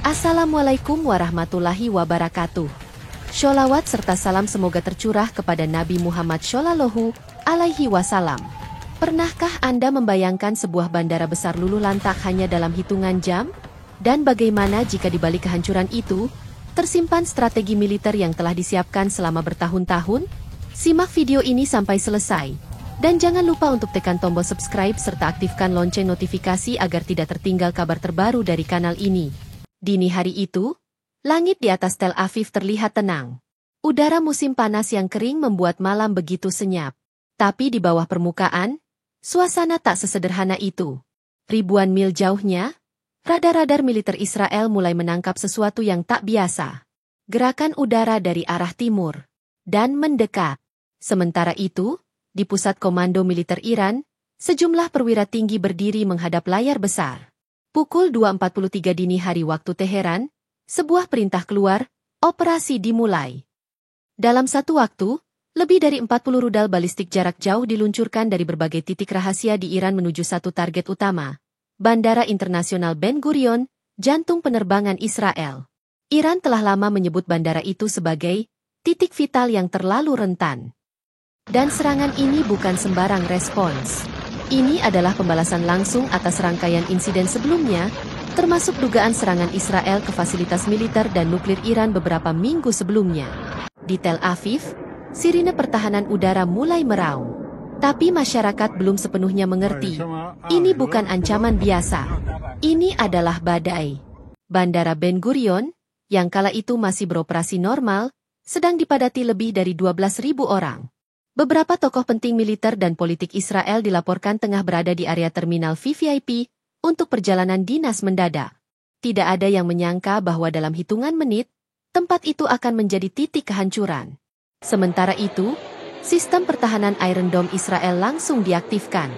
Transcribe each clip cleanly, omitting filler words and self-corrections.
Assalamualaikum warahmatullahi wabarakatuh. Sholawat serta salam semoga tercurah kepada Nabi Muhammad Shallallahu Alaihi Wasallam. Pernahkah Anda membayangkan sebuah bandara besar luluh lantak hanya dalam hitungan jam? Dan bagaimana jika di balik kehancuran itu, tersimpan strategi militer yang telah disiapkan selama bertahun-tahun? Simak video ini sampai selesai. Dan jangan lupa untuk tekan tombol subscribe serta aktifkan lonceng notifikasi agar tidak tertinggal kabar terbaru dari kanal ini. Dini hari itu, langit di atas Tel Aviv terlihat tenang. Udara musim panas yang kering membuat malam begitu senyap. Tapi di bawah permukaan, suasana tak sesederhana itu. Ribuan mil jauhnya, radar-radar militer Israel mulai menangkap sesuatu yang tak biasa. Gerakan udara dari arah timur. Dan mendekat. Sementara itu, di pusat komando militer Iran, sejumlah perwira tinggi berdiri menghadap layar besar. Pukul 2.43 dini hari waktu Teheran, sebuah perintah keluar, operasi dimulai. Dalam satu waktu, lebih dari 40 rudal balistik jarak jauh diluncurkan dari berbagai titik rahasia di Iran menuju satu target utama, Bandara Internasional Ben Gurion, jantung penerbangan Israel. Iran telah lama menyebut bandara itu sebagai titik vital yang terlalu rentan. Dan serangan ini bukan sembarang respons. Ini adalah pembalasan langsung atas rangkaian insiden sebelumnya, termasuk dugaan serangan Israel ke fasilitas militer dan nuklir Iran beberapa minggu sebelumnya. Di Tel Aviv, sirine pertahanan udara mulai meraung. Tapi masyarakat belum sepenuhnya mengerti. Ini bukan ancaman biasa. Ini adalah badai. Bandara Ben Gurion, yang kala itu masih beroperasi normal, sedang dipadati lebih dari 12.000 orang. Beberapa tokoh penting militer dan politik Israel dilaporkan tengah berada di area terminal VVIP untuk perjalanan dinas mendadak. Tidak ada yang menyangka bahwa dalam hitungan menit, tempat itu akan menjadi titik kehancuran. Sementara itu, sistem pertahanan Iron Dome Israel langsung diaktifkan.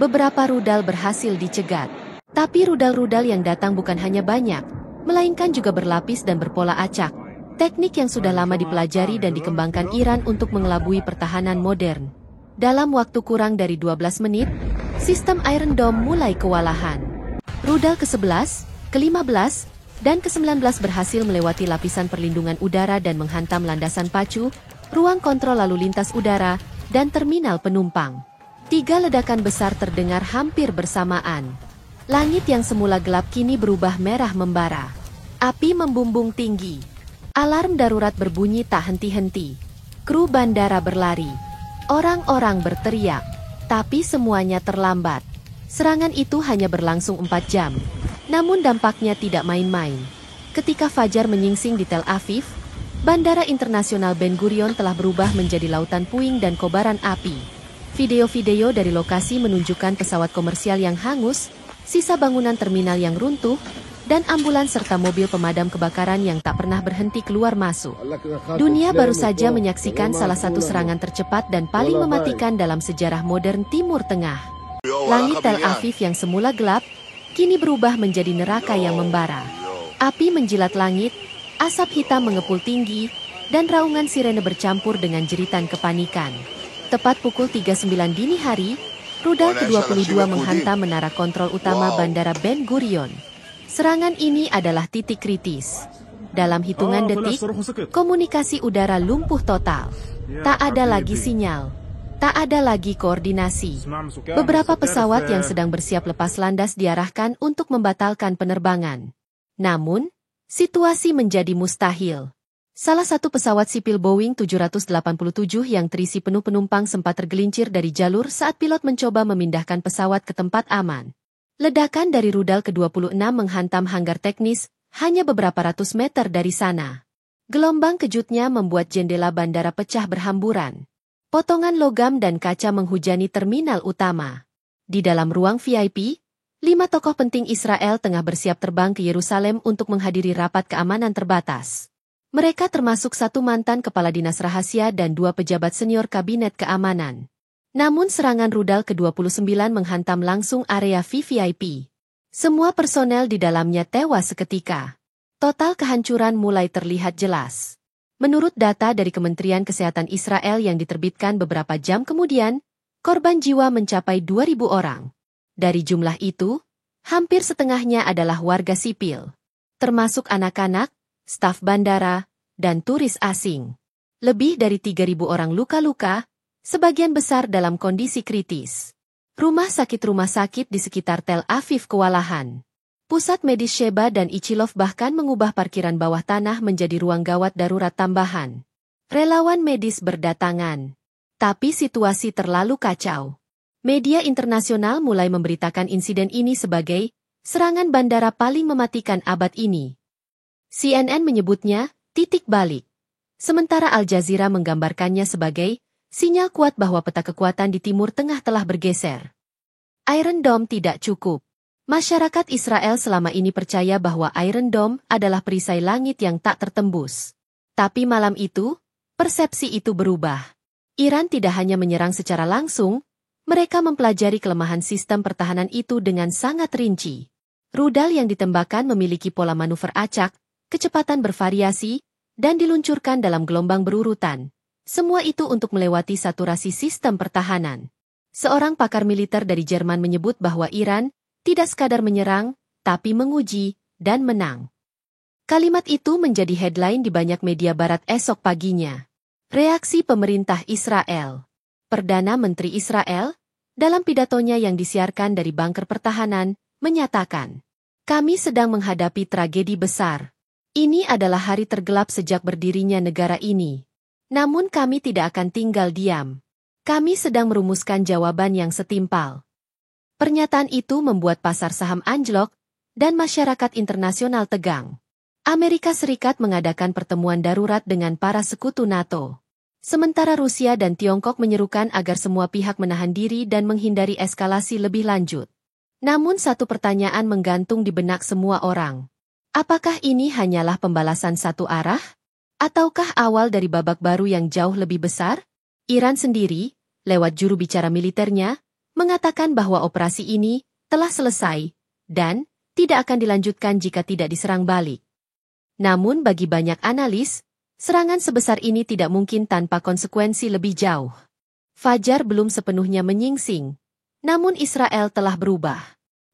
Beberapa rudal berhasil dicegat. Tapi rudal-rudal yang datang bukan hanya banyak, melainkan juga berlapis dan berpola acak. Teknik yang sudah lama dipelajari dan dikembangkan Iran untuk mengelabui pertahanan modern. Dalam waktu kurang dari 12 menit, sistem Iron Dome mulai kewalahan. Rudal ke-11, ke-15, dan ke-19 berhasil melewati lapisan perlindungan udara dan menghantam landasan pacu, ruang kontrol lalu lintas udara, dan terminal penumpang. 3 ledakan besar terdengar hampir bersamaan. Langit yang semula gelap kini berubah merah membara. Api membumbung tinggi. Alarm darurat berbunyi tak henti-henti. Kru bandara berlari. Orang-orang berteriak. Tapi semuanya terlambat. Serangan itu hanya berlangsung 4 jam. Namun dampaknya tidak main-main. Ketika fajar menyingsing di Tel Aviv, Bandara Internasional Ben Gurion telah berubah menjadi lautan puing dan kobaran api. Video-video dari lokasi menunjukkan pesawat komersial yang hangus, sisa bangunan terminal yang runtuh, dan ambulans serta mobil pemadam kebakaran yang tak pernah berhenti keluar masuk. Dunia baru saja menyaksikan salah satu serangan tercepat dan paling mematikan dalam sejarah modern Timur Tengah. Langit Tel Aviv yang semula gelap, kini berubah menjadi neraka yang membara. Api menjilat langit, asap hitam mengepul tinggi, dan raungan sirene bercampur dengan jeritan kepanikan. Tepat pukul 3.09 dini hari, rudal ke-22 menghantam menara kontrol utama Bandara Ben Gurion. Serangan ini adalah titik kritis. Dalam hitungan detik, komunikasi udara lumpuh total. Tak ada lagi sinyal. Tak ada lagi koordinasi. Beberapa pesawat yang sedang bersiap lepas landas diarahkan untuk membatalkan penerbangan. Namun, situasi menjadi mustahil. Salah satu pesawat sipil Boeing 787 yang terisi penuh penumpang sempat tergelincir dari jalur saat pilot mencoba memindahkan pesawat ke tempat aman. Ledakan dari rudal ke-26 menghantam hanggar teknis hanya beberapa ratus meter dari sana. Gelombang kejutnya membuat jendela bandara pecah berhamburan. Potongan logam dan kaca menghujani terminal utama. Di dalam ruang VIP, 5 tokoh penting Israel tengah bersiap terbang ke Yerusalem untuk menghadiri rapat keamanan terbatas. Mereka termasuk satu mantan kepala dinas rahasia dan 2 pejabat senior kabinet keamanan. Namun serangan rudal ke-29 menghantam langsung area VVIP. Semua personel di dalamnya tewas seketika. Total kehancuran mulai terlihat jelas. Menurut data dari Kementerian Kesehatan Israel yang diterbitkan beberapa jam kemudian, korban jiwa mencapai 2.000 orang. Dari jumlah itu, hampir setengahnya adalah warga sipil. termasuk anak-anak, staf bandara, dan turis asing. Lebih dari 3.000 orang luka-luka, sebagian besar dalam kondisi kritis. Rumah sakit di sekitar Tel Aviv kewalahan. Pusat medis Sheba dan Ichilov bahkan mengubah parkiran bawah tanah menjadi ruang gawat darurat tambahan. Relawan medis berdatangan. Tapi situasi terlalu kacau. Media internasional mulai memberitakan insiden ini sebagai serangan bandara paling mematikan abad ini. CNN menyebutnya titik balik. Sementara Al Jazeera menggambarkannya sebagai sinyal kuat bahwa peta kekuatan di Timur Tengah telah bergeser. Iron Dome tidak cukup. Masyarakat Israel selama ini percaya bahwa Iron Dome adalah perisai langit yang tak tertembus. Tapi malam itu, persepsi itu berubah. Iran tidak hanya menyerang secara langsung, mereka mempelajari kelemahan sistem pertahanan itu dengan sangat rinci. Rudal yang ditembakkan memiliki pola manuver acak, kecepatan bervariasi, dan diluncurkan dalam gelombang berurutan. Semua itu untuk melewati saturasi sistem pertahanan. Seorang pakar militer dari Jerman menyebut bahwa Iran tidak sekadar menyerang, tapi menguji dan menang. Kalimat itu menjadi headline di banyak media barat esok paginya. Reaksi pemerintah Israel. Perdana Menteri Israel, dalam pidatonya yang disiarkan dari bunker pertahanan, menyatakan, "Kami sedang menghadapi tragedi besar. Ini adalah hari tergelap sejak berdirinya negara ini. Namun kami tidak akan tinggal diam. Kami sedang merumuskan jawaban yang setimpal." Pernyataan itu membuat pasar saham anjlok dan masyarakat internasional tegang. Amerika Serikat mengadakan pertemuan darurat dengan para sekutu NATO. Sementara Rusia dan Tiongkok menyerukan agar semua pihak menahan diri dan menghindari eskalasi lebih lanjut. Namun satu pertanyaan menggantung di benak semua orang. Apakah ini hanyalah pembalasan satu arah? Ataukah awal dari babak baru yang jauh lebih besar? Iran sendiri, lewat juru bicara militernya, mengatakan bahwa operasi ini telah selesai dan tidak akan dilanjutkan jika tidak diserang balik. Namun bagi banyak analis, serangan sebesar ini tidak mungkin tanpa konsekuensi lebih jauh. Fajar belum sepenuhnya menyingsing, namun Israel telah berubah.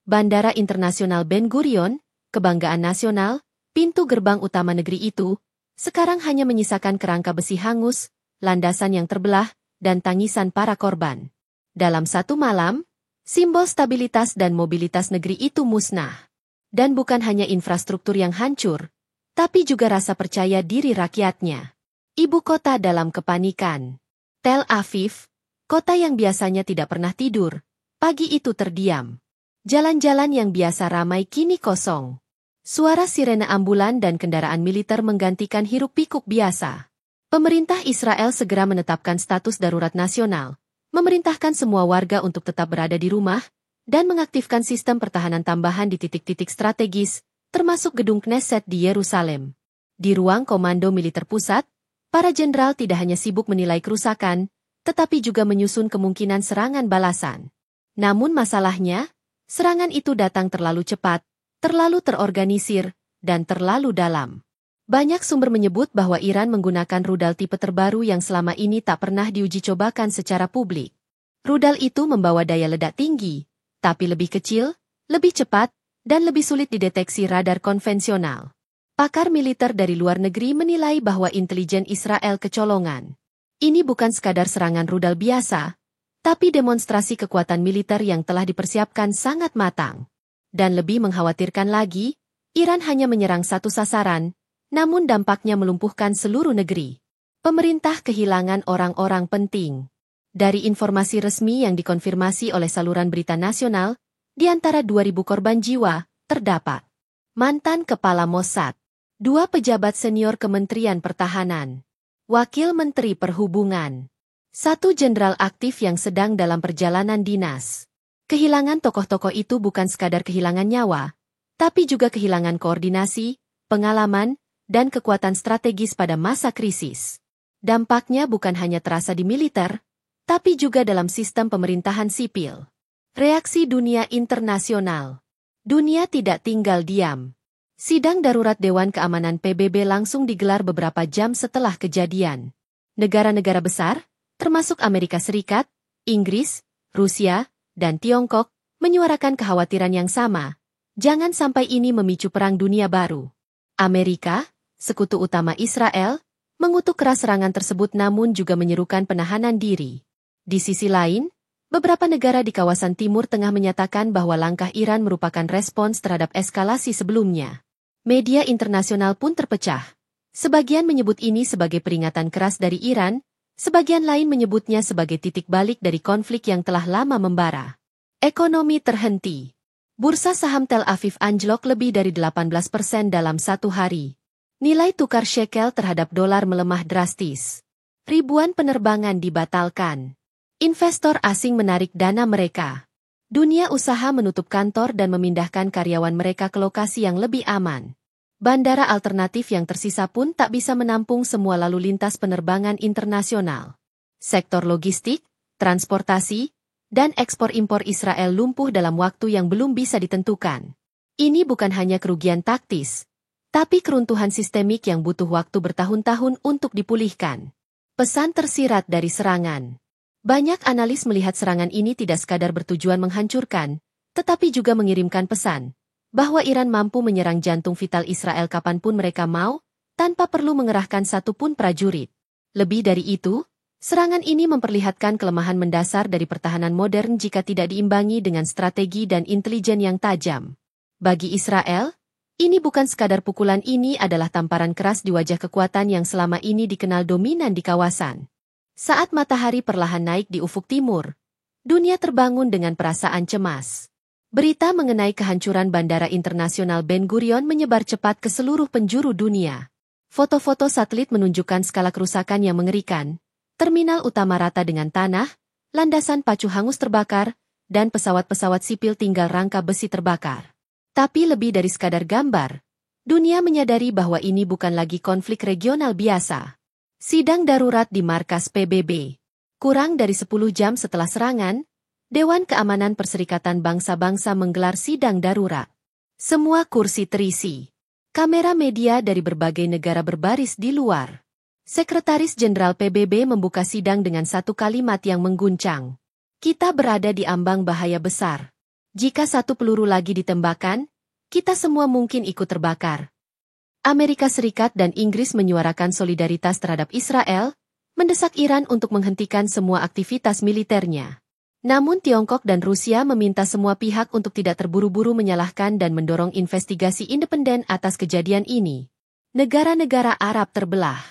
Bandara Internasional Ben Gurion, kebanggaan nasional, pintu gerbang utama negeri itu, sekarang hanya menyisakan kerangka besi hangus, landasan yang terbelah, dan tangisan para korban. Dalam satu malam, simbol stabilitas dan mobilitas negeri itu musnah. Dan bukan hanya infrastruktur yang hancur, tapi juga rasa percaya diri rakyatnya. Ibu kota dalam kepanikan. Tel Aviv, kota yang biasanya tidak pernah tidur, pagi itu terdiam. Jalan-jalan yang biasa ramai kini kosong. Suara sirene ambulan dan kendaraan militer menggantikan hiruk-pikuk biasa. Pemerintah Israel segera menetapkan status darurat nasional, memerintahkan semua warga untuk tetap berada di rumah, dan mengaktifkan sistem pertahanan tambahan di titik-titik strategis, termasuk gedung Knesset di Yerusalem. Di ruang Komando Militer Pusat, para jenderal tidak hanya sibuk menilai kerusakan, tetapi juga menyusun kemungkinan serangan balasan. Namun masalahnya, serangan itu datang terlalu cepat, terlalu terorganisir, dan terlalu dalam. Banyak sumber menyebut bahwa Iran menggunakan rudal tipe terbaru yang selama ini tak pernah diuji cobakan secara publik. Rudal itu membawa daya ledak tinggi, tapi lebih kecil, lebih cepat, dan lebih sulit dideteksi radar konvensional. Pakar militer dari luar negeri menilai bahwa intelijen Israel kecolongan. Ini bukan sekadar serangan rudal biasa, tapi demonstrasi kekuatan militer yang telah dipersiapkan sangat matang. Dan lebih mengkhawatirkan lagi, Iran hanya menyerang satu sasaran, namun dampaknya melumpuhkan seluruh negeri. Pemerintah kehilangan orang-orang penting. Dari informasi resmi yang dikonfirmasi oleh saluran berita nasional, di antara 2.000 korban jiwa, terdapat mantan kepala Mossad, 2 pejabat senior Kementerian Pertahanan, Wakil Menteri Perhubungan, 1 jenderal aktif yang sedang dalam perjalanan dinas. Kehilangan tokoh-tokoh itu bukan sekadar kehilangan nyawa, tapi juga kehilangan koordinasi, pengalaman, dan kekuatan strategis pada masa krisis. Dampaknya bukan hanya terasa di militer, tapi juga dalam sistem pemerintahan sipil. Reaksi dunia internasional. Dunia tidak tinggal diam. Sidang darurat Dewan Keamanan PBB langsung digelar beberapa jam setelah kejadian. Negara-negara besar, termasuk Amerika Serikat, Inggris, Rusia, dan Tiongkok, menyuarakan kekhawatiran yang sama. Jangan sampai ini memicu perang dunia baru. Amerika, sekutu utama Israel, mengutuk keras serangan tersebut namun juga menyerukan penahanan diri. Di sisi lain, beberapa negara di kawasan Timur Tengah menyatakan bahwa langkah Iran merupakan respons terhadap eskalasi sebelumnya. Media internasional pun terpecah. Sebagian menyebut ini sebagai peringatan keras dari Iran, sebagian lain menyebutnya sebagai titik balik dari konflik yang telah lama membara. Ekonomi terhenti. Bursa saham Tel Aviv anjlok lebih dari 18% dalam satu hari. Nilai tukar shekel terhadap dolar melemah drastis. Ribuan penerbangan dibatalkan. Investor asing menarik dana mereka. Dunia usaha menutup kantor dan memindahkan karyawan mereka ke lokasi yang lebih aman. Bandara alternatif yang tersisa pun tak bisa menampung semua lalu lintas penerbangan internasional. Sektor logistik, transportasi, dan ekspor-impor Israel lumpuh dalam waktu yang belum bisa ditentukan. Ini bukan hanya kerugian taktis, tapi keruntuhan sistemik yang butuh waktu bertahun-tahun untuk dipulihkan. Pesan tersirat dari serangan. Banyak analis melihat serangan ini tidak sekadar bertujuan menghancurkan, tetapi juga mengirimkan pesan bahwa Iran mampu menyerang jantung vital Israel kapanpun mereka mau, tanpa perlu mengerahkan satupun prajurit. Lebih dari itu, serangan ini memperlihatkan kelemahan mendasar dari pertahanan modern jika tidak diimbangi dengan strategi dan intelijen yang tajam. Bagi Israel, ini bukan sekadar pukulan, ini adalah tamparan keras di wajah kekuatan yang selama ini dikenal dominan di kawasan. Saat matahari perlahan naik di ufuk timur, dunia terbangun dengan perasaan cemas. Berita mengenai kehancuran Bandara Internasional Ben Gurion menyebar cepat ke seluruh penjuru dunia. Foto-foto satelit menunjukkan skala kerusakan yang mengerikan, terminal utama rata dengan tanah, landasan pacu hangus terbakar, dan pesawat-pesawat sipil tinggal rangka besi terbakar. Tapi lebih dari sekadar gambar, dunia menyadari bahwa ini bukan lagi konflik regional biasa. Sidang darurat di markas PBB. Kurang dari 10 jam setelah serangan, Dewan Keamanan Perserikatan Bangsa-Bangsa menggelar sidang darurat. Semua kursi terisi. Kamera media dari berbagai negara berbaris di luar. Sekretaris Jenderal PBB membuka sidang dengan satu kalimat yang mengguncang. Kita berada di ambang bahaya besar. Jika satu peluru lagi ditembakkan, kita semua mungkin ikut terbakar. Amerika Serikat dan Inggris menyuarakan solidaritas terhadap Israel, mendesak Iran untuk menghentikan semua aktivitas militernya. Namun Tiongkok dan Rusia meminta semua pihak untuk tidak terburu-buru menyalahkan dan mendorong investigasi independen atas kejadian ini. Negara-negara Arab terbelah.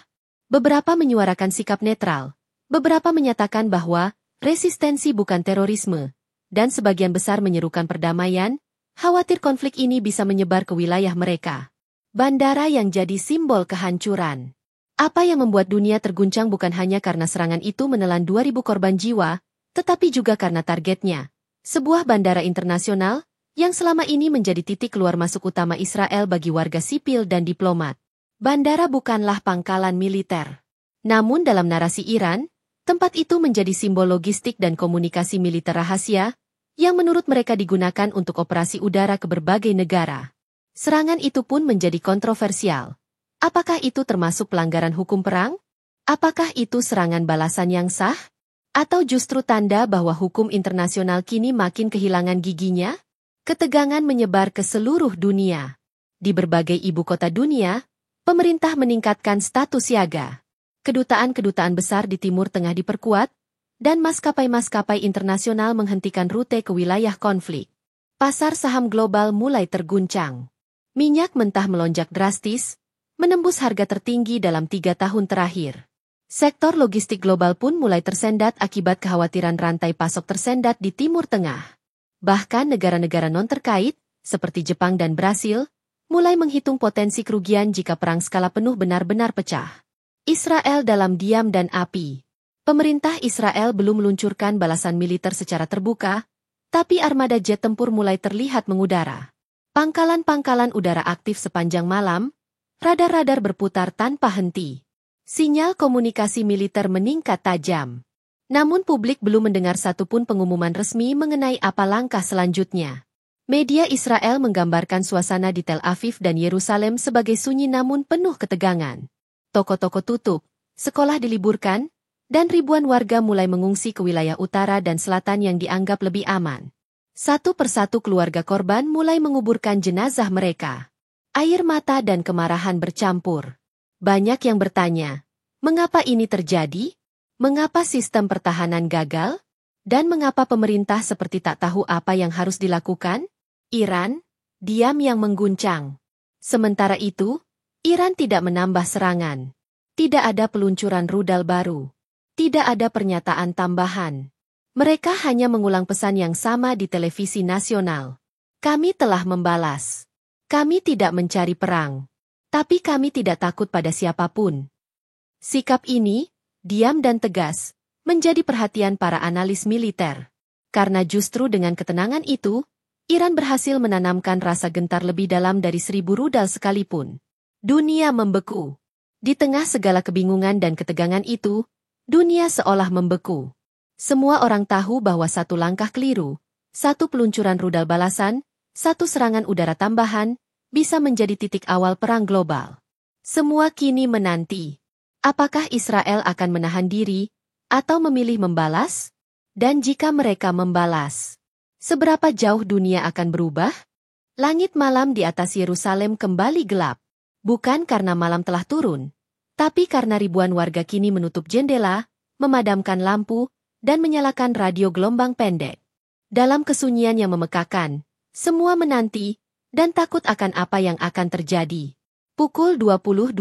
Beberapa menyuarakan sikap netral, beberapa menyatakan bahwa resistensi bukan terorisme, dan sebagian besar menyerukan perdamaian, khawatir konflik ini bisa menyebar ke wilayah mereka. Bandara yang jadi simbol kehancuran. Apa yang membuat dunia terguncang bukan hanya karena serangan itu menelan 2.000 korban jiwa, tetapi juga karena targetnya. Sebuah bandara internasional, yang selama ini menjadi titik keluar masuk utama Israel bagi warga sipil dan diplomat. Bandara bukanlah pangkalan militer. Namun dalam narasi Iran, tempat itu menjadi simbol logistik dan komunikasi militer rahasia, yang menurut mereka digunakan untuk operasi udara ke berbagai negara. Serangan itu pun menjadi kontroversial. Apakah itu termasuk pelanggaran hukum perang? Apakah itu serangan balasan yang sah? Atau justru tanda bahwa hukum internasional kini makin kehilangan giginya? Ketegangan menyebar ke seluruh dunia. Di berbagai ibu kota dunia, pemerintah meningkatkan status siaga. Kedutaan-kedutaan besar di Timur Tengah diperkuat, dan maskapai-maskapai internasional menghentikan rute ke wilayah konflik. Pasar saham global mulai terguncang. Minyak mentah melonjak drastis, menembus harga tertinggi dalam 3 tahun terakhir. Sektor logistik global pun mulai tersendat akibat kekhawatiran rantai pasok tersendat di Timur Tengah. Bahkan negara-negara non-terkait, seperti Jepang dan Brasil, mulai menghitung potensi kerugian jika perang skala penuh benar-benar pecah. Israel dalam diam dan api. Pemerintah Israel belum meluncurkan balasan militer secara terbuka, tapi armada jet tempur mulai terlihat mengudara. Pangkalan-pangkalan udara aktif sepanjang malam, radar-radar berputar tanpa henti. Sinyal komunikasi militer meningkat tajam. Namun publik belum mendengar satupun pengumuman resmi mengenai apa langkah selanjutnya. Media Israel menggambarkan suasana di Tel Aviv dan Yerusalem sebagai sunyi namun penuh ketegangan. Toko-toko tutup, sekolah diliburkan, dan ribuan warga mulai mengungsi ke wilayah utara dan selatan yang dianggap lebih aman. Satu persatu keluarga korban mulai menguburkan jenazah mereka. Air mata dan kemarahan bercampur. Banyak yang bertanya, mengapa ini terjadi? Mengapa sistem pertahanan gagal? Dan mengapa pemerintah seperti tak tahu apa yang harus dilakukan? Iran, diam yang mengguncang. Sementara itu, Iran tidak menambah serangan. Tidak ada peluncuran rudal baru. Tidak ada pernyataan tambahan. Mereka hanya mengulang pesan yang sama di televisi nasional. Kami telah membalas. Kami tidak mencari perang. Tapi kami tidak takut pada siapapun. Sikap ini, diam dan tegas, menjadi perhatian para analis militer. Karena justru dengan ketenangan itu, Iran berhasil menanamkan rasa gentar lebih dalam dari 1.000 rudal sekalipun. Dunia membeku. Di tengah segala kebingungan dan ketegangan itu, dunia seolah membeku. Semua orang tahu bahwa satu langkah keliru, satu peluncuran rudal balasan, satu serangan udara tambahan, bisa menjadi titik awal perang global. Semua kini menanti. Apakah Israel akan menahan diri, atau memilih membalas? Dan jika mereka membalas, seberapa jauh dunia akan berubah? Langit malam di atas Yerusalem kembali gelap. Bukan karena malam telah turun, tapi karena ribuan warga kini menutup jendela, memadamkan lampu, dan menyalakan radio gelombang pendek. Dalam kesunyian yang memekakan, semua menanti, dan takut akan apa yang akan terjadi. Pukul 22.37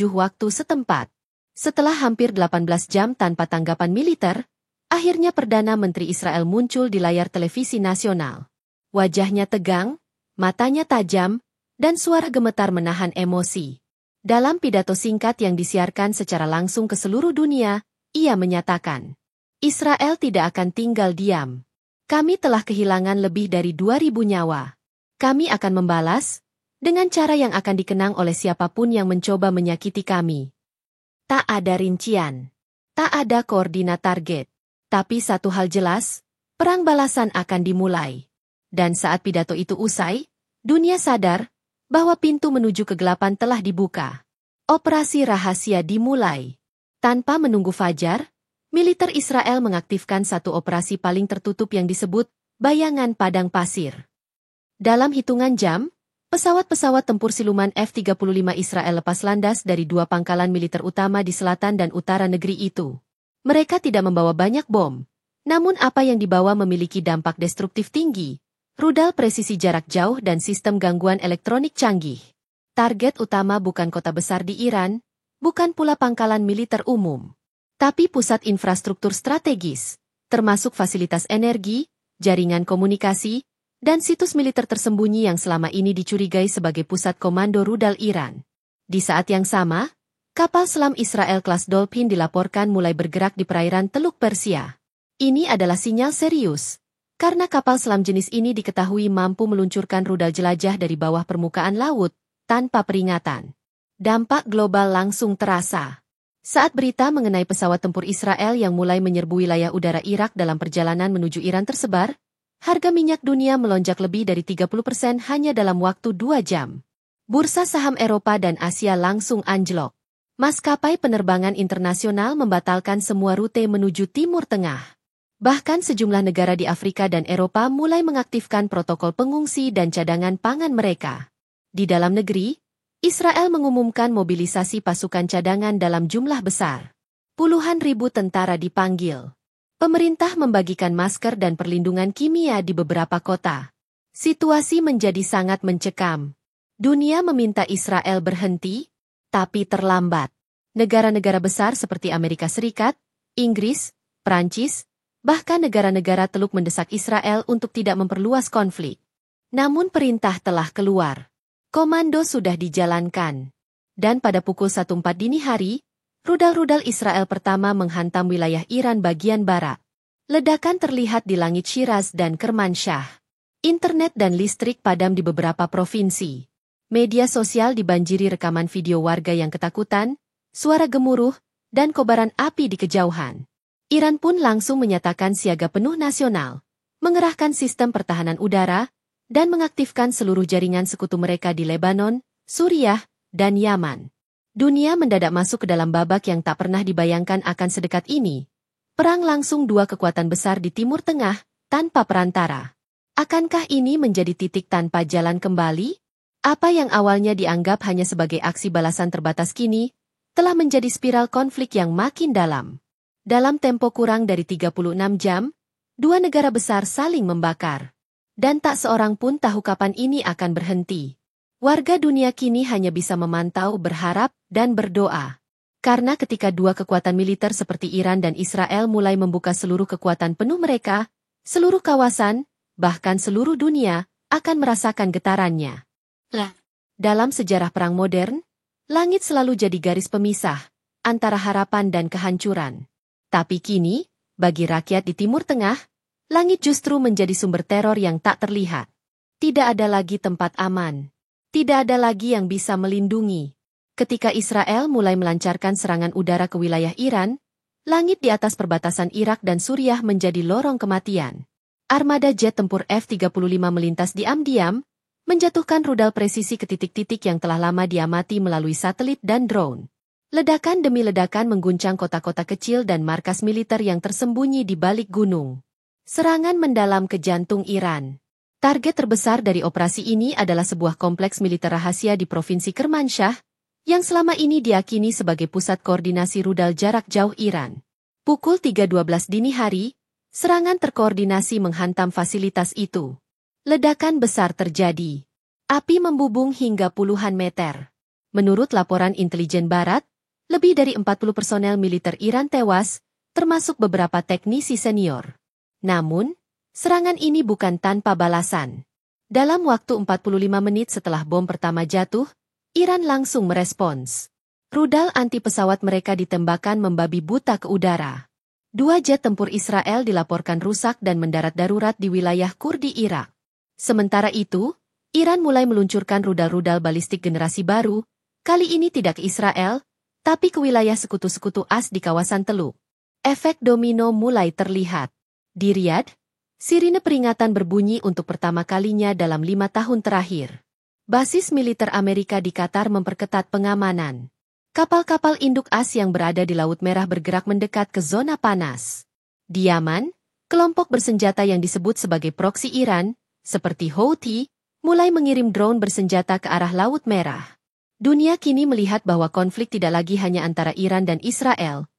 waktu setempat. Setelah hampir 18 jam tanpa tanggapan militer, akhirnya Perdana Menteri Israel muncul di layar televisi nasional. Wajahnya tegang, matanya tajam, dan suara gemetar menahan emosi. Dalam pidato singkat yang disiarkan secara langsung ke seluruh dunia, ia menyatakan, Israel tidak akan tinggal diam. Kami telah kehilangan lebih dari 2.000 nyawa. Kami akan membalas, dengan cara yang akan dikenang oleh siapapun yang mencoba menyakiti kami. Tak ada rincian. Tak ada koordinat target. Tapi satu hal jelas, perang balasan akan dimulai. Dan saat pidato itu usai, dunia sadar bahwa pintu menuju kegelapan telah dibuka. Operasi rahasia dimulai. Tanpa menunggu fajar, militer Israel mengaktifkan satu operasi paling tertutup yang disebut Bayangan Padang Pasir. Dalam hitungan jam, pesawat-pesawat tempur siluman F-35 Israel lepas landas dari 2 pangkalan militer utama di selatan dan utara negeri itu. Mereka tidak membawa banyak bom, namun apa yang dibawa memiliki dampak destruktif tinggi, rudal presisi jarak jauh dan sistem gangguan elektronik canggih. Target utama bukan kota besar di Iran, bukan pula pangkalan militer umum, tapi pusat infrastruktur strategis, termasuk fasilitas energi, jaringan komunikasi, dan situs militer tersembunyi yang selama ini dicurigai sebagai pusat komando rudal Iran. Di saat yang sama, kapal selam Israel kelas Dolphin dilaporkan mulai bergerak di perairan Teluk Persia. Ini adalah sinyal serius, karena kapal selam jenis ini diketahui mampu meluncurkan rudal jelajah dari bawah permukaan laut, tanpa peringatan. Dampak global langsung terasa. Saat berita mengenai pesawat tempur Israel yang mulai menyerbu wilayah udara Irak dalam perjalanan menuju Iran tersebar, harga minyak dunia melonjak lebih dari 30% hanya dalam waktu 2 jam. Bursa saham Eropa dan Asia langsung anjlok. Maskapai penerbangan internasional membatalkan semua rute menuju Timur Tengah. Bahkan sejumlah negara di Afrika dan Eropa mulai mengaktifkan protokol pengungsi dan cadangan pangan mereka. Di dalam negeri, Israel mengumumkan mobilisasi pasukan cadangan dalam jumlah besar. Puluhan ribu tentara dipanggil. Pemerintah membagikan masker dan perlindungan kimia di beberapa kota. Situasi menjadi sangat mencekam. Dunia meminta Israel berhenti, tapi terlambat. Negara-negara besar seperti Amerika Serikat, Inggris, Prancis, bahkan negara-negara Teluk mendesak Israel untuk tidak memperluas konflik. Namun perintah telah keluar. Komando sudah dijalankan. Dan pada pukul 1.04 dini hari, rudal-rudal Israel pertama menghantam wilayah Iran bagian barat. Ledakan terlihat di langit Shiraz dan Kermanshah. Internet dan listrik padam di beberapa provinsi. Media sosial dibanjiri rekaman video warga yang ketakutan, suara gemuruh, dan kobaran api di kejauhan. Iran pun langsung menyatakan siaga penuh nasional, mengerahkan sistem pertahanan udara, dan mengaktifkan seluruh jaringan sekutu mereka di Lebanon, Suriah, dan Yaman. Dunia mendadak masuk ke dalam babak yang tak pernah dibayangkan akan sedekat ini. Perang langsung 2 kekuatan besar di Timur Tengah, tanpa perantara. Akankah ini menjadi titik tanpa jalan kembali? Apa yang awalnya dianggap hanya sebagai aksi balasan terbatas kini, telah menjadi spiral konflik yang makin dalam. Dalam tempo kurang dari 36 jam, dua negara besar saling membakar. Dan tak seorang pun tahu kapan ini akan berhenti. Warga dunia kini hanya bisa memantau, berharap, dan berdoa. Karena ketika dua kekuatan militer seperti Iran dan Israel mulai membuka seluruh kekuatan penuh mereka, seluruh kawasan, bahkan seluruh dunia, akan merasakan getarannya. Dalam sejarah perang modern, langit selalu jadi garis pemisah antara harapan dan kehancuran. Tapi kini, bagi rakyat di Timur Tengah, langit justru menjadi sumber teror yang tak terlihat. Tidak ada lagi tempat aman. Tidak ada lagi yang bisa melindungi. Ketika Israel mulai melancarkan serangan udara ke wilayah Iran, langit di atas perbatasan Irak dan Suriah menjadi lorong kematian. Armada jet tempur F-35 melintas diam-diam, menjatuhkan rudal presisi ke titik-titik yang telah lama diamati melalui satelit dan drone. Ledakan demi ledakan mengguncang kota-kota kecil dan markas militer yang tersembunyi di balik gunung. Serangan mendalam ke jantung Iran. Target terbesar dari operasi ini adalah sebuah kompleks militer rahasia di Provinsi Kermanshah, yang selama ini diyakini sebagai pusat koordinasi rudal jarak jauh Iran. Pukul 3.12 dini hari, serangan terkoordinasi menghantam fasilitas itu. Ledakan besar terjadi. Api membubung hingga puluhan meter. Menurut laporan intelijen Barat, lebih dari 40 personel militer Iran tewas, termasuk beberapa teknisi senior. Namun, serangan ini bukan tanpa balasan. Dalam waktu 45 menit setelah bom pertama jatuh, Iran langsung merespons. Rudal anti-pesawat mereka ditembakkan membabi buta ke udara. Dua jet tempur Israel dilaporkan rusak dan mendarat darurat di wilayah Kurdi Irak. Sementara itu, Iran mulai meluncurkan rudal-rudal balistik generasi baru, kali ini tidak ke Israel, tapi ke wilayah sekutu-sekutu AS di kawasan Teluk. Efek domino mulai terlihat. Di Riyadh, sirine peringatan berbunyi untuk pertama kalinya dalam 5 tahun terakhir. Basis militer Amerika di Qatar memperketat pengamanan. Kapal-kapal induk AS yang berada di Laut Merah bergerak mendekat ke zona panas. Di Yaman, kelompok bersenjata yang disebut sebagai proksi Iran, seperti Houthi, mulai mengirim drone bersenjata ke arah Laut Merah. Dunia kini melihat bahwa konflik tidak lagi hanya antara Iran dan Israel,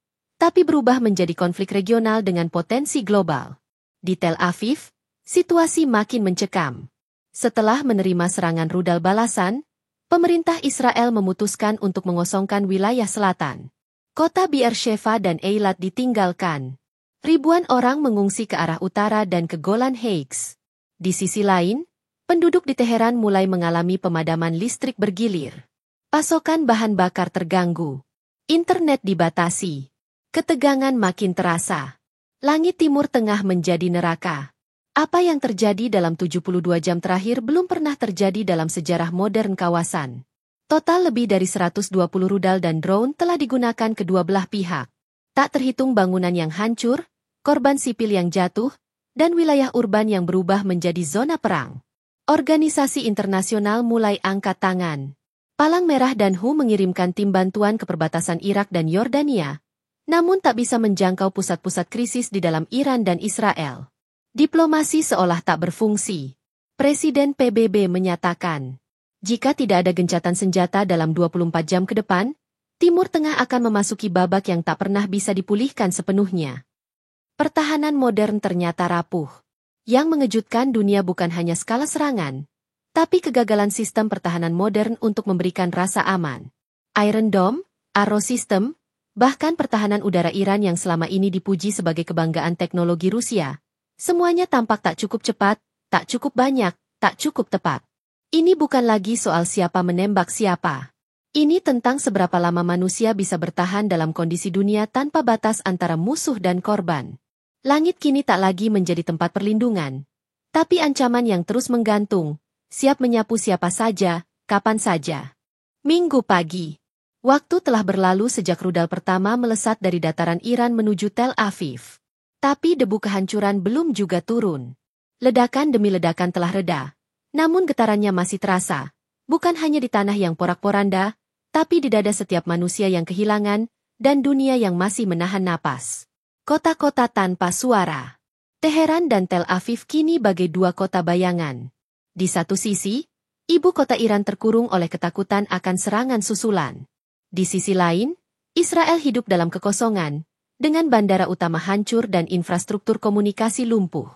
tapi berubah menjadi konflik regional dengan potensi global. Di Tel Aviv, situasi makin mencekam. Setelah menerima serangan rudal balasan, pemerintah Israel memutuskan untuk mengosongkan wilayah selatan. Kota Beersheva dan Eilat ditinggalkan. Ribuan orang mengungsi ke arah utara dan ke Golan Heights. Di sisi lain, penduduk di Teheran mulai mengalami pemadaman listrik bergilir. Pasokan bahan bakar terganggu. Internet dibatasi. Ketegangan makin terasa. Langit Timur Tengah menjadi neraka. Apa yang terjadi dalam 72 jam terakhir belum pernah terjadi dalam sejarah modern kawasan. Total lebih dari 120 rudal dan drone telah digunakan kedua belah pihak. Tak terhitung bangunan yang hancur, korban sipil yang jatuh, dan wilayah urban yang berubah menjadi zona perang. Organisasi internasional mulai angkat tangan. Palang Merah dan WHO mengirimkan tim bantuan ke perbatasan Irak dan Yordania, namun tak bisa menjangkau pusat-pusat krisis di dalam Iran dan Israel. Diplomasi seolah tak berfungsi. Presiden PBB menyatakan, jika tidak ada gencatan senjata dalam 24 jam ke depan, Timur Tengah akan memasuki babak yang tak pernah bisa dipulihkan sepenuhnya. Pertahanan modern ternyata rapuh. Yang mengejutkan dunia bukan hanya skala serangan, tapi kegagalan sistem pertahanan modern untuk memberikan rasa aman. Iron Dome, Arrow System, bahkan pertahanan udara Iran yang selama ini dipuji sebagai kebanggaan teknologi Rusia, semuanya tampak tak cukup cepat, tak cukup banyak, tak cukup tepat. Ini bukan lagi soal siapa menembak siapa. Ini tentang seberapa lama manusia bisa bertahan dalam kondisi dunia tanpa batas antara musuh dan korban. Langit kini tak lagi menjadi tempat perlindungan, tapi ancaman yang terus menggantung, siap menyapu siapa saja, kapan saja. Minggu pagi. Waktu telah berlalu sejak rudal pertama melesat dari dataran Iran menuju Tel Aviv. Tapi debu kehancuran belum juga turun. Ledakan demi ledakan telah reda. Namun getarannya masih terasa. Bukan hanya di tanah yang porak-poranda, tapi di dada setiap manusia yang kehilangan, dan dunia yang masih menahan napas. Kota-kota tanpa suara. Teheran dan Tel Aviv kini bagai dua kota bayangan. Di satu sisi, Ibu kota Iran terkurung oleh ketakutan akan serangan susulan. Di sisi lain, Israel hidup dalam kekosongan, dengan bandara utama hancur dan infrastruktur komunikasi lumpuh.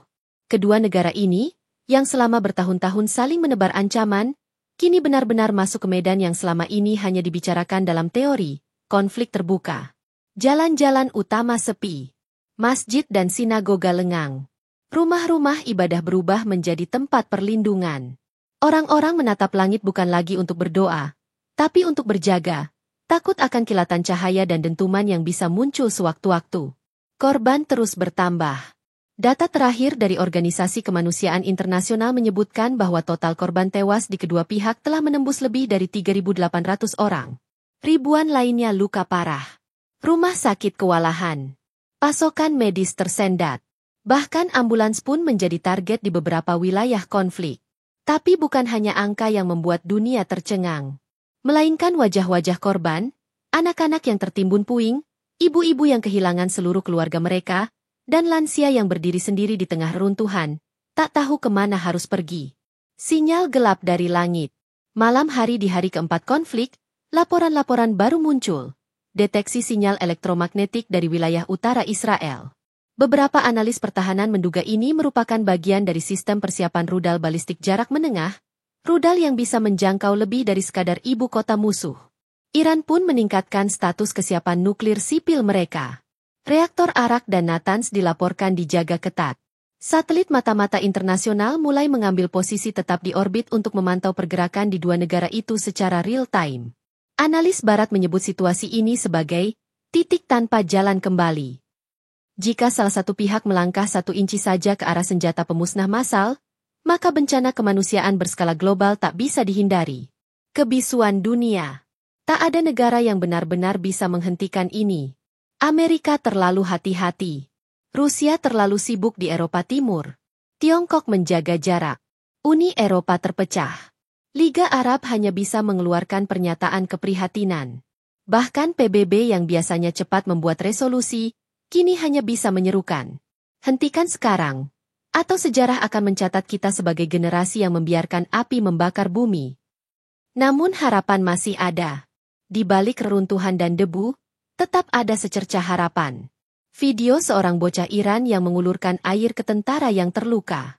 Kedua negara ini, yang selama bertahun-tahun saling menebar ancaman, kini benar-benar masuk ke medan yang selama ini hanya dibicarakan dalam teori, konflik terbuka. Jalan-jalan utama sepi. Masjid dan sinagoga lengang. Rumah-rumah ibadah berubah menjadi tempat perlindungan. Orang-orang menatap langit bukan lagi untuk berdoa, tapi untuk berjaga, takut akan kilatan cahaya dan dentuman yang bisa muncul sewaktu-waktu. Korban terus bertambah. Data terakhir dari Organisasi Kemanusiaan Internasional menyebutkan bahwa total korban tewas di kedua pihak telah menembus lebih dari 3.800 orang. Ribuan lainnya luka parah. Rumah sakit kewalahan. Pasokan medis tersendat. Bahkan ambulans pun menjadi target di beberapa wilayah konflik. Tapi bukan hanya angka yang membuat dunia tercengang, melainkan wajah-wajah korban, anak-anak yang tertimbun puing, ibu-ibu yang kehilangan seluruh keluarga mereka, dan lansia yang berdiri sendiri di tengah reruntuhan, tak tahu kemana harus pergi. Sinyal gelap dari langit. Malam hari di hari keempat konflik, laporan-laporan baru muncul. Deteksi sinyal elektromagnetik dari wilayah utara Israel. Beberapa analis pertahanan menduga ini merupakan bagian dari sistem persiapan rudal balistik jarak menengah, rudal yang bisa menjangkau lebih dari sekadar ibu kota musuh. Iran pun meningkatkan status kesiapan nuklir sipil mereka. Reaktor Arak dan Natanz dilaporkan dijaga ketat. Satelit mata-mata internasional mulai mengambil posisi tetap di orbit untuk memantau pergerakan di dua negara itu secara real-time. Analis Barat menyebut situasi ini sebagai titik tanpa jalan kembali. Jika salah satu pihak melangkah 1 inci saja ke arah senjata pemusnah massal, maka bencana kemanusiaan berskala global tak bisa dihindari. Kebisuan dunia. Tak ada negara yang benar-benar bisa menghentikan ini. Amerika terlalu hati-hati. Rusia terlalu sibuk di Eropa Timur. Tiongkok menjaga jarak. Uni Eropa terpecah. Liga Arab hanya bisa mengeluarkan pernyataan keprihatinan. Bahkan PBB yang biasanya cepat membuat resolusi, kini hanya bisa menyerukan. Hentikan sekarang. Atau sejarah akan mencatat kita sebagai generasi yang membiarkan api membakar bumi. Namun harapan masih ada. Di balik reruntuhan dan debu, tetap ada secercah harapan. Video seorang bocah Iran yang mengulurkan air ke tentara yang terluka.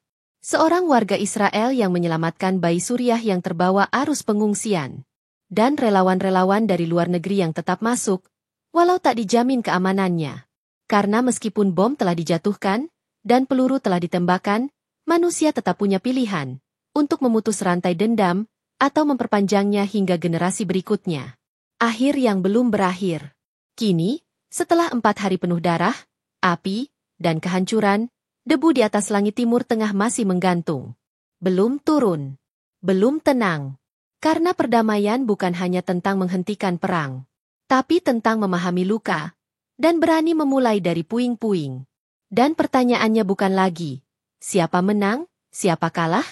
Seorang warga Israel yang menyelamatkan bayi Suriah yang terbawa arus pengungsian. Dan relawan-relawan dari luar negeri yang tetap masuk, walau tak dijamin keamanannya. Karena meskipun bom telah dijatuhkan, dan peluru telah ditembakkan, manusia tetap punya pilihan untuk memutus rantai dendam atau memperpanjangnya hingga generasi berikutnya. Akhir yang belum berakhir. Kini, setelah 4 hari penuh darah, api, dan kehancuran, debu di atas langit timur tengah masih menggantung. Belum turun. Belum tenang. Karena perdamaian bukan hanya tentang menghentikan perang, tapi tentang memahami luka, dan berani memulai dari puing-puing. Dan pertanyaannya bukan lagi, siapa menang, siapa kalah?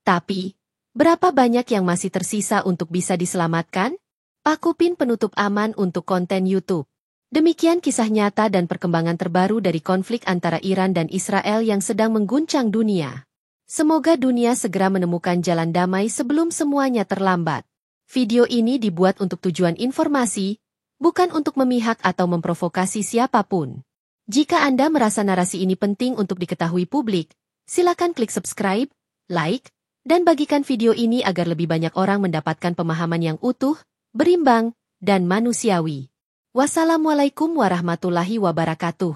Tapi, berapa banyak yang masih tersisa untuk bisa diselamatkan? Pakupin penutup aman untuk konten YouTube. Demikian kisah nyata dan perkembangan terbaru dari konflik antara Iran dan Israel yang sedang mengguncang dunia. Semoga dunia segera menemukan jalan damai sebelum semuanya terlambat. Video ini dibuat untuk tujuan informasi, bukan untuk memihak atau memprovokasi siapapun. Jika Anda merasa narasi ini penting untuk diketahui publik, silakan klik subscribe, like, dan bagikan video ini agar lebih banyak orang mendapatkan pemahaman yang utuh, berimbang, dan manusiawi. Wassalamualaikum warahmatullahi wabarakatuh.